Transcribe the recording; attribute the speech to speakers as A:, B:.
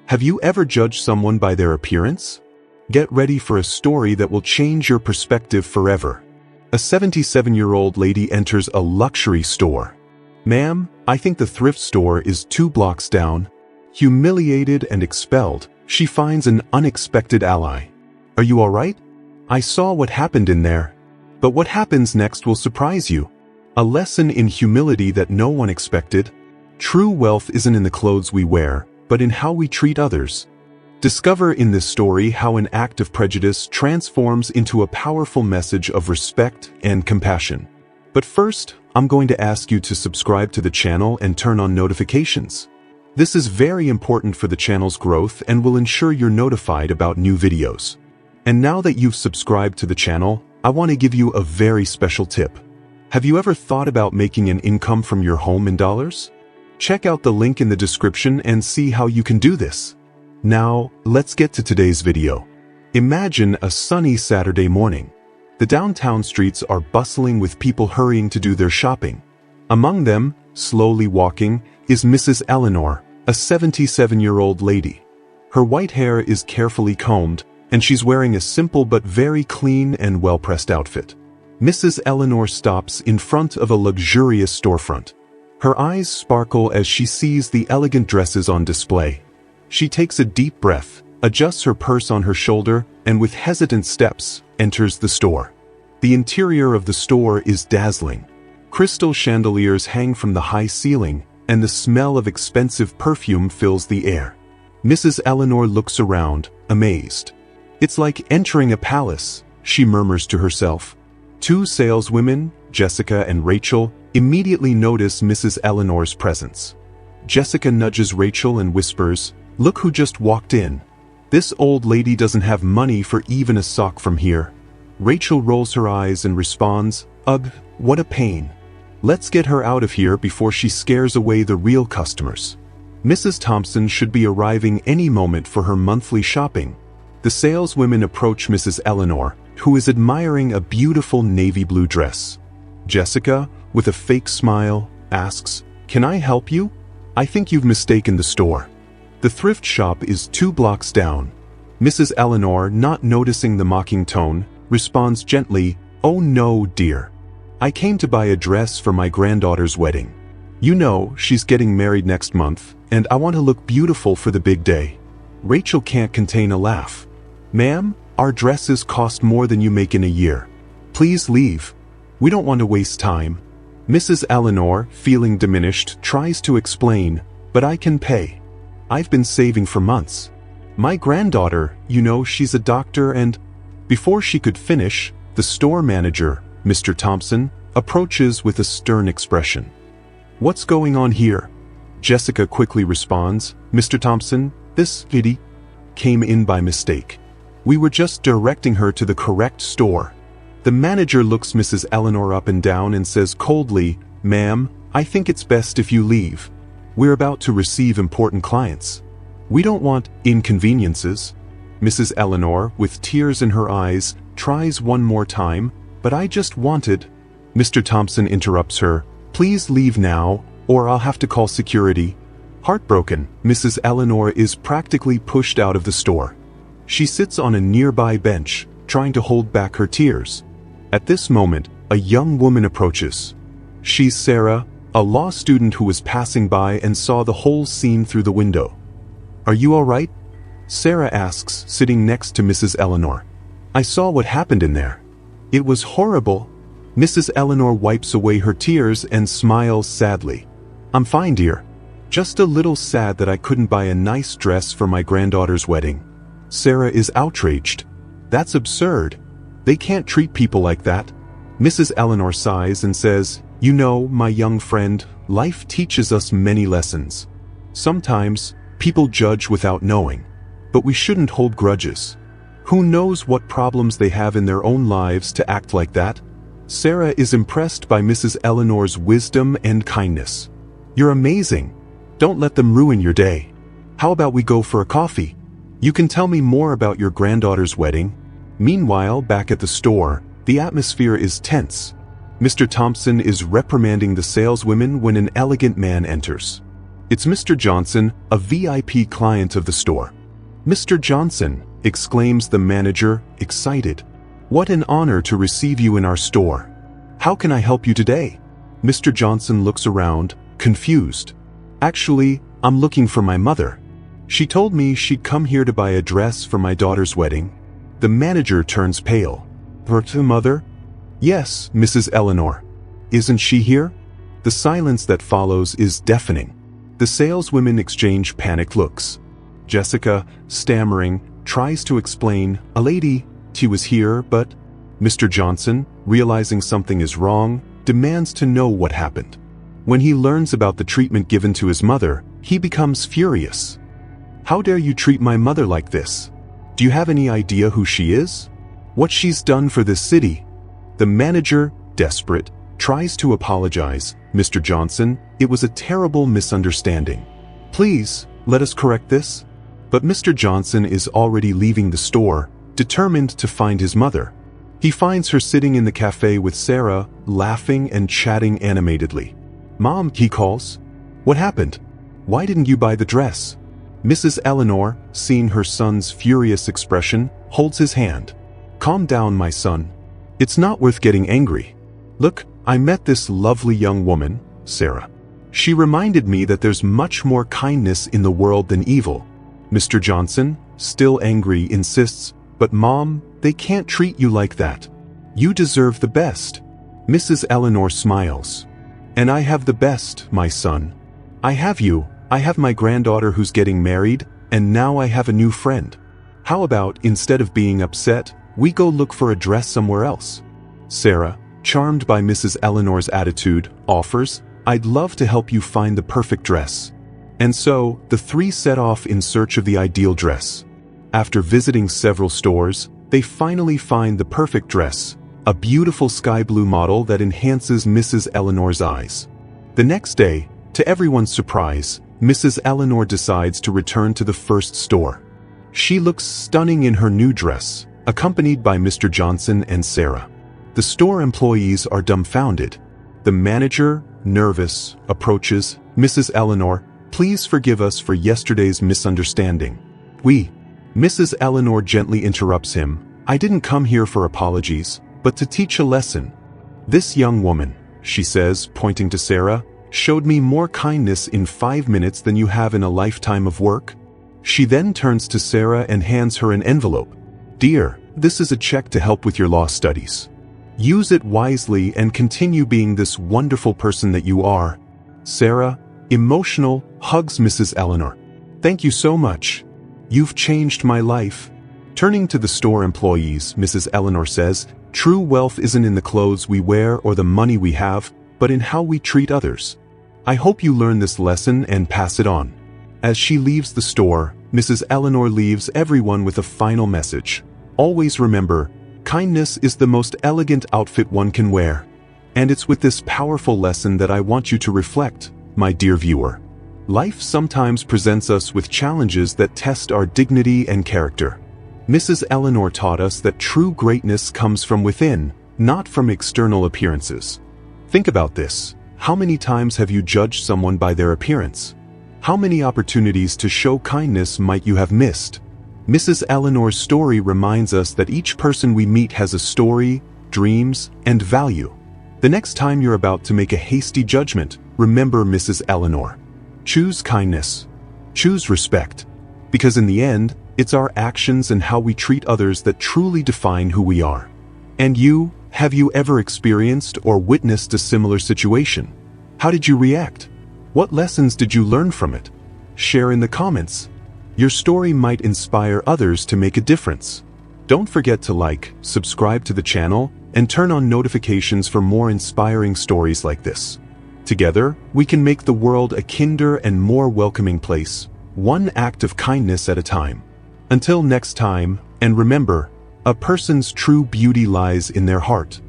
A: Have you ever judged someone by their appearance? Get ready for a story that will change your perspective forever. A 77-year-old lady enters a luxury store. "Ma'am, I think the thrift store is 2 blocks down." Humiliated and expelled, she finds an unexpected ally. "Are you all right? I saw what happened in there." But what happens next will surprise you. A lesson in humility that no one expected. True wealth isn't in the clothes we wear, but in how we treat others. Discover in this story how an act of prejudice transforms into a powerful message of respect and compassion. But first, I'm going to ask you to subscribe to the channel and turn on notifications. This is very important for the channel's growth and will ensure you're notified about new videos. And now that you've subscribed to the channel, I want to give you a very special tip. Have you ever thought about making an income from your home in dollars? Check out the link in the description and see how you can do this. Now, let's get to today's video. Imagine a sunny Saturday morning. The downtown streets are bustling with people hurrying to do their shopping. Among them, slowly walking, is Mrs. Eleanor, a 77-year-old lady. Her white hair is carefully combed, and she's wearing a simple but very clean and well-pressed outfit. Mrs. Eleanor stops in front of a luxurious storefront. Her eyes sparkle as she sees the elegant dresses on display. She takes a deep breath, adjusts her purse on her shoulder, and with hesitant steps, enters the store. The interior of the store is dazzling. Crystal chandeliers hang from the high ceiling, and the smell of expensive perfume fills the air. Mrs. Eleanor looks around, amazed. "It's like entering a palace," she murmurs to herself. 2 saleswomen, Jessica and Rachel, immediately notice Mrs. Eleanor's presence. Jessica nudges Rachel and whispers, "Look who just walked in. This old lady doesn't have money for even a sock from here." Rachel rolls her eyes and responds, "Ugh, what a pain. Let's get her out of here before she scares away the real customers." Mrs. Thompson should be arriving any moment for her monthly shopping. The saleswomen approach Mrs. Eleanor, who is admiring a beautiful navy blue dress. Jessica, with a fake smile, asks, "Can I help you? I think you've mistaken the store. The thrift shop is 2 blocks down." Mrs. Eleanor, not noticing the mocking tone, responds gently, "Oh no, dear. I came to buy a dress for my granddaughter's wedding. You know, she's getting married next month, and I want to look beautiful for the big day." Rachel can't contain a laugh. "Ma'am, our dresses cost more than you make in a year. Please leave. We don't want to waste time." Mrs. Eleanor, feeling diminished, tries to explain, "But I can pay. I've been saving for months. My granddaughter, you know, she's a doctor and—" Before she could finish, the store manager, Mr. Thompson, approaches with a stern expression. "What's going on here?" Jessica quickly responds, "Mr. Thompson, this lady came in by mistake. We were just directing her to the correct store." The manager looks Mrs. Eleanor up and down and says coldly, "Ma'am, I think it's best if you leave. We're about to receive important clients. We don't want inconveniences." Mrs. Eleanor, with tears in her eyes, tries one more time, "But I just wanted—" Mr. Thompson interrupts her, "Please leave now, or I'll have to call security." Heartbroken, Mrs. Eleanor is practically pushed out of the store. She sits on a nearby bench, trying to hold back her tears. At this moment, a young woman approaches. She's Sarah, a law student who was passing by and saw the whole scene through the window. "Are you all right?" Sarah asks, sitting next to Mrs. Eleanor. "I saw what happened in there. It was horrible." Mrs. Eleanor wipes away her tears and smiles sadly. "I'm fine, dear. Just a little sad that I couldn't buy a nice dress for my granddaughter's wedding." Sarah is outraged. "That's absurd. They can't treat people like that." Mrs. Eleanor sighs and says, "You know, my young friend, life teaches us many lessons. Sometimes, people judge without knowing. But we shouldn't hold grudges. Who knows what problems they have in their own lives to act like that?" Sarah is impressed by Mrs. Eleanor's wisdom and kindness. "You're amazing. Don't let them ruin your day. How about we go for a coffee? You can tell me more about your granddaughter's wedding." Meanwhile, back at the store, the atmosphere is tense. Mr. Thompson is reprimanding the saleswomen when an elegant man enters. It's Mr. Johnson, a VIP client of the store. Mr. Johnson, exclaims the manager, excited. What an honor to receive you in our store. How can I help you today? Mr. Johnson looks around, confused. Actually, I'm looking for my mother. She told me she'd come here to buy a dress for my daughter's wedding. The manager turns pale. Her mother? Yes, Mrs. Eleanor. Isn't she here? The silence that follows is deafening. The saleswomen exchange panicked looks. Jessica, stammering, tries to explain, a lady, she was here, but... Mr. Johnson, realizing something is wrong, demands to know what happened. When he learns about the treatment given to his mother, he becomes furious. How dare you treat my mother like this? Do you have any idea who she is? What she's done for this city? The manager, desperate, tries to apologize. Mr. Johnson, it was a terrible misunderstanding. Please, let us correct this. But Mr. Johnson is already leaving the store, determined to find his mother. He finds her sitting in the cafe with Sarah, laughing and chatting animatedly. Mom, he calls. What happened? Why didn't you buy the dress? Mrs. Eleanor, seeing her son's furious expression, holds his hand. Calm down, my son. It's not worth getting angry. Look, I met this lovely young woman, Sarah. She reminded me that there's much more kindness in the world than evil. Mr. Johnson, still angry, insists, but Mom, they can't treat you like that. You deserve the best. Mrs. Eleanor smiles. And I have the best, my son. I have you, I have my granddaughter who's getting married, and now I have a new friend. How about, instead of being upset, we go look for a dress somewhere else? Sarah, charmed by Mrs. Eleanor's attitude, offers, I'd love to help you find the perfect dress. And so, the three set off in search of the ideal dress. After visiting several stores, they finally find the perfect dress, a beautiful sky blue model that enhances Mrs. Eleanor's eyes. The next day, to everyone's surprise, Mrs. Eleanor decides to return to the first store. She looks stunning in her new dress, accompanied by Mr. Johnson and Sarah. The store employees are dumbfounded. The manager, nervous, approaches, Mrs. Eleanor, please forgive us for yesterday's misunderstanding. Mrs. Eleanor gently interrupts him, I didn't come here for apologies, but to teach a lesson. This young woman, she says, pointing to Sarah, showed me more kindness in 5 minutes than you have in a lifetime of work. She then turns to Sarah and hands her an envelope. Dear, this is a check to help with your law studies. Use it wisely and continue being this wonderful person that you are. Sarah, emotional, hugs Mrs. Eleanor. Thank you so much. You've changed my life. Turning to the store employees, Mrs. Eleanor says, true wealth isn't in the clothes we wear or the money we have, but in how we treat others. I hope you learn this lesson and pass it on. As she leaves the store, Mrs. Eleanor leaves everyone with a final message. Always remember, kindness is the most elegant outfit one can wear. And it's with this powerful lesson that I want you to reflect, my dear viewer. Life sometimes presents us with challenges that test our dignity and character. Mrs. Eleanor taught us that true greatness comes from within, not from external appearances. Think about this. How many times have you judged someone by their appearance? How many opportunities to show kindness might you have missed? Mrs. Eleanor's story reminds us that each person we meet has a story, dreams, and value. The next time you're about to make a hasty judgment, remember Mrs. Eleanor. Choose kindness. Choose respect. Because in the end, it's our actions and how we treat others that truly define who we are. And you, have you ever experienced or witnessed a similar situation? How did you react? What lessons did you learn from it? Share in the comments. Your story might inspire others to make a difference. Don't forget to like, subscribe to the channel, and turn on notifications for more inspiring stories like this. Together, we can make the world a kinder and more welcoming place, one act of kindness at a time. Until next time, and remember, a person's true beauty lies in their heart.